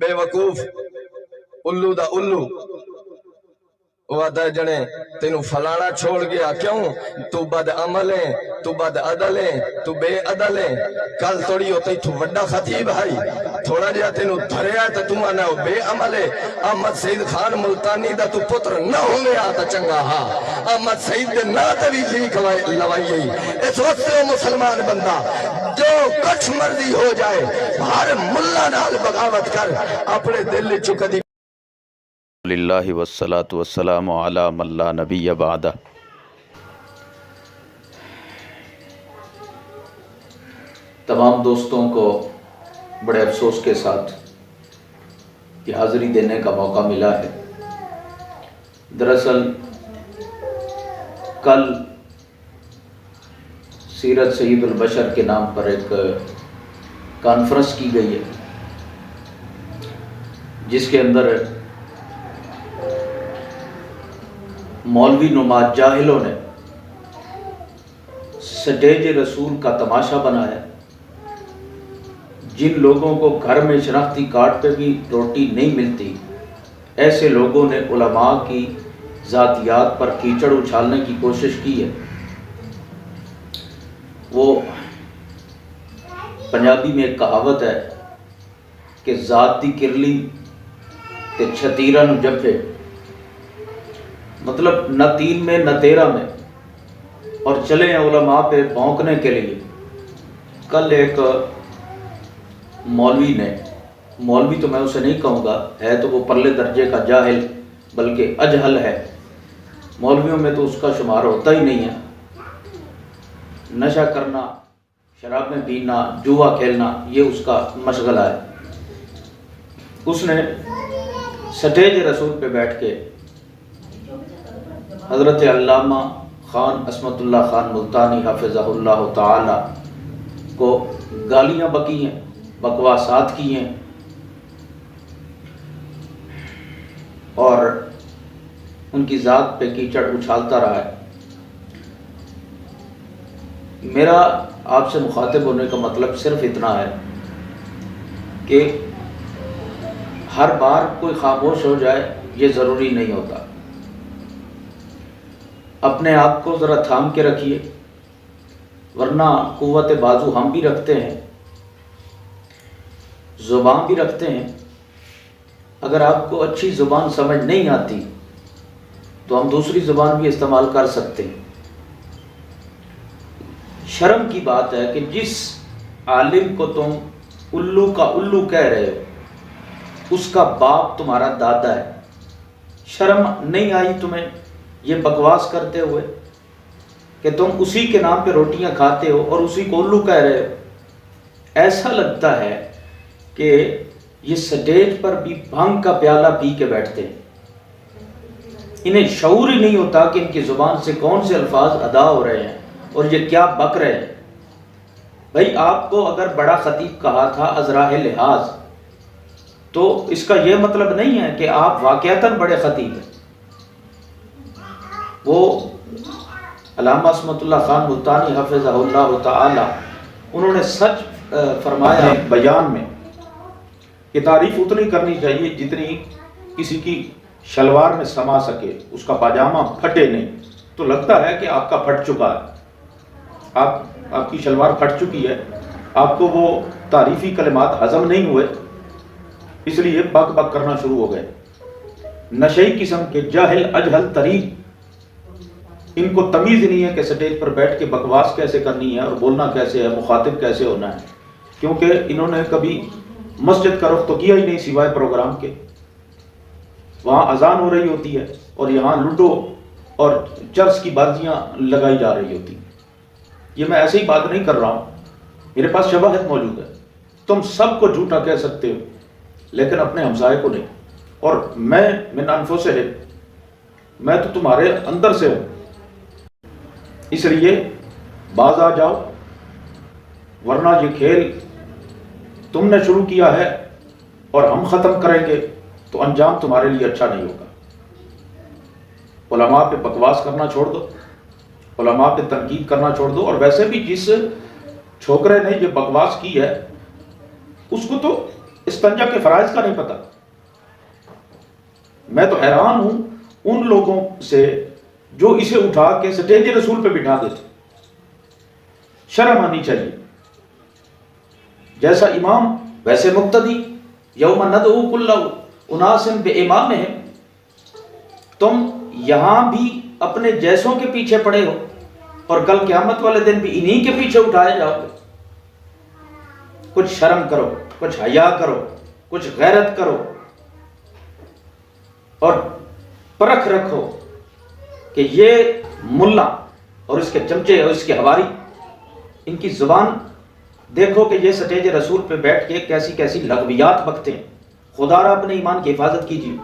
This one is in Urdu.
بے وقوف الو دا الو وہ آتا ہے جنے تینوں فلانا چھوڑ گیا کیوں تو بد عمل ہے تو بد عدل ہے تو بے عدل ہے کل توڑی ہوتا ہی تو وڈا خطیب ہے تھوڑا جیا تینوں دھریا ہے تو تم آنا ہو بے عمل ہے احمد سعید خان ملتانی دا تو پتر نہ ہوئے آتا چنگا ہاں احمد سعید دے نا توی لیک لوائی گئی اس وقت سے مسلمان بندہ جو کچھ مرضی ہو جائے ہر ملہ نال بغاوت کر اپنے دل چکدی للہ والصلاة والسلام علی من لا نبی بعدہ۔ تمام دوستوں کو بڑے افسوس کے ساتھ یہ حاضری دینے کا موقع ملا ہے۔ دراصل کل سیرت سید البشر کے نام پر ایک کانفرنس کی گئی ہے جس کے اندر مولوی نما جاہلوں نے سٹیج رسول کا تماشا بنایا۔ جن لوگوں کو گھر میں شناختی کارڈ پہ بھی روٹی نہیں ملتی، ایسے لوگوں نے علماء کی ذاتیات پر کیچڑ اچھالنے کی کوشش کی ہے۔ وہ پنجابی میں ایک کہاوت ہے کہ ذات دی کرلی تے چھتیرا نو جفے، مطلب نہ تین میں نہ تیرہ میں، اور چلے ہیں علماء پہ بھونکنے کے لیے۔ کل ایک مولوی نے، مولوی تو میں اسے نہیں کہوں گا، ہے تو وہ پرلے درجے کا جاہل بلکہ اجہل ہے، مولویوں میں تو اس کا شمار ہوتا ہی نہیں ہے۔ نشہ کرنا، شرابیں پینا، جوا کھیلنا، یہ اس کا مشغلہ ہے۔ اس نے سٹیج رسول پہ بیٹھ کے حضرت علامہ خان عصمت اللہ خان ملتانی حفظہ اللہ تعالی کو گالیاں بکی ہیں، بکواسات کی ہیں، اور ان کی ذات پہ کیچڑ اچھالتا رہا ہے۔ میرا آپ سے مخاطب ہونے کا مطلب صرف اتنا ہے کہ ہر بار کوئی خاموش ہو جائے یہ ضروری نہیں ہوتا۔ اپنے آپ کو ذرا تھام کے رکھیے، ورنہ قوت بازو ہم بھی رکھتے ہیں، زبان بھی رکھتے ہیں۔ اگر آپ کو اچھی زبان سمجھ نہیں آتی تو ہم دوسری زبان بھی استعمال کر سکتے ہیں۔ شرم کی بات ہے کہ جس عالم کو تم الو کا الو کہہ رہے ہو اس کا باپ تمہارا دادا ہے۔ شرم نہیں آئی تمہیں یہ بکواس کرتے ہوئے کہ تم اسی کے نام پہ روٹیاں کھاتے ہو اور اسی کو الو کہہ رہے ہو؟ ایسا لگتا ہے کہ یہ سٹیج پر بھی بھنگ کا پیالہ پی کے بیٹھتے ہیں۔ انہیں شعور ہی نہیں ہوتا کہ ان کی زبان سے کون سے الفاظ ادا ہو رہے ہیں اور یہ کیا بک رہے ہیں۔ بھائی آپ کو اگر بڑا خطیب کہا تھا ازراہ لحاظ، تو اس کا یہ مطلب نہیں ہے کہ آپ واقعتاً بڑے خطیب ہیں۔ وہ علامہ عصمت اللہ خان ملتانی حفظہ اللہ تعالی، انہوں نے سچ فرمایا بیان میں کہ تعریف اتنی کرنی چاہیے جتنی کسی کی شلوار میں سما سکے، اس کا پاجامہ پھٹے نہیں۔ تو لگتا ہے کہ آپ کا پھٹ چکا ہے، آپ کی شلوار پھٹ چکی ہے، آپ کو وہ تعریفی کلمات ہضم نہیں ہوئے، اس لیے بک بک کرنا شروع ہو گئے۔ نشئی قسم کے جاہل اجہل ترین، ان کو تمیز نہیں ہے کہ سٹیج پر بیٹھ کے بکواس کیسے کرنی ہے اور بولنا کیسے ہے، مخاطب کیسے ہونا ہے، کیونکہ انہوں نے کبھی مسجد کا رخ تو کیا ہی نہیں سوائے پروگرام کے۔ وہاں اذان ہو رہی ہوتی ہے اور یہاں لوڈو اور چرس کی بازیاں لگائی جا رہی ہوتی ہیں۔ یہ میں ایسے ہی بات نہیں کر رہا ہوں، میرے پاس شواہد موجود ہے۔ تم سب کو جھوٹا کہہ سکتے ہو لیکن اپنے ہمسائے کو نہیں، اور میں من انفسہم، میں تو تمہارے اندر سے ہوں، اس لیے باز آ جاؤ، ورنہ یہ کھیل تم نے شروع کیا ہے اور ہم ختم کریں گے تو انجام تمہارے لیے اچھا نہیں ہوگا۔ علماء پہ بکواس کرنا چھوڑ دو، علماء پہ تنقید کرنا چھوڑ دو، اور ویسے بھی جس چھوکرے نے یہ بکواس کی ہے اس کو تو استنجا کے فرائض کا نہیں پتہ۔ میں تو حیران ہوں ان لوگوں سے جو اسے اٹھا کے سٹیج رسول پہ بٹھا دیتے۔ شرم آنی چاہیے، جیسا امام ویسے مقتدی، یوم ندعو کل اناس بامامہم۔ تم یہاں بھی اپنے جیسوں کے پیچھے پڑے ہو اور کل قیامت والے دن بھی انہی کے پیچھے اٹھائے جاؤ گے۔ کچھ شرم کرو، کچھ حیا کرو، کچھ غیرت کرو، اور پرکھ رکھو کہ یہ ملا اور اس کے چمچے اور اس کے حواری، ان کی زبان دیکھو کہ یہ سٹیج رسول پہ بیٹھ کے کیسی کیسی لغویات بکتے ہیں۔ خدا را اپنے ایمان کی حفاظت کیجیے۔